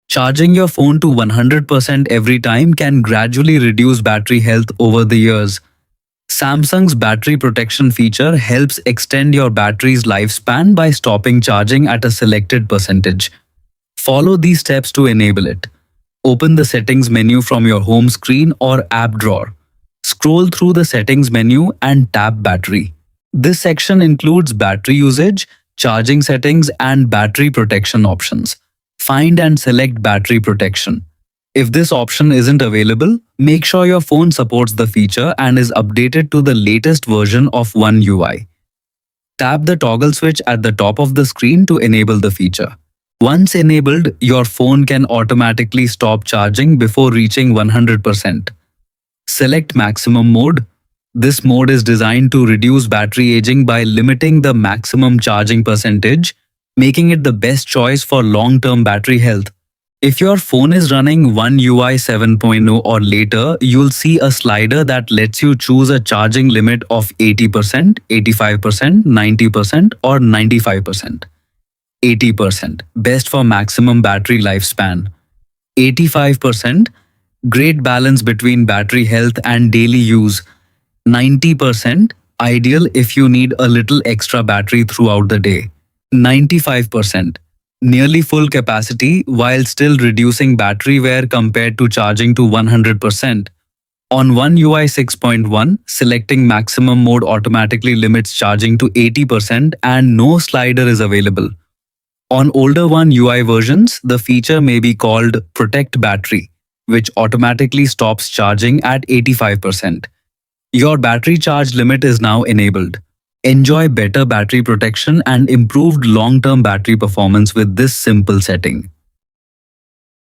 Charging your phone to 100% every time can gradually reduce battery health over the years. Samsung's battery protection feature helps extend your battery's lifespan by stopping charging at a selected percentage. Follow these steps to enable it. Open the settings menu from your home screen or app drawer. Scroll through the settings menu and tap battery. This section includes battery usage, charging settings, and battery protection options. Find and select battery protection. If this option isn't available, make sure your phone supports the feature and is updated to the latest version of One UI. Tap the toggle switch at the top of the screen to enable the feature. Once enabled, your phone can automatically stop charging before reaching 100%. Select maximum mode. This mode is designed to reduce battery aging by limiting the maximum charging percentage, making it the best choice for long-term battery health. If your phone is running One UI 7.0 or later, you'll see a slider that lets you choose a charging limit of 80%, 85%, 90%, or 95%. 80%, best for maximum battery lifespan. 85%, great balance between battery health and daily use. 90%, ideal if you need a little extra battery throughout the day. 95%, nearly full capacity while still reducing battery wear compared to charging to 100%. On One UI 6.1, selecting maximum mode automatically limits charging to 80% and no slider is available. On older One UI versions, the feature may be called Protect Battery, which automatically stops charging at 85%. Your battery charge limit is now enabled. Enjoy better battery protection and improved long-term battery performance with this simple setting.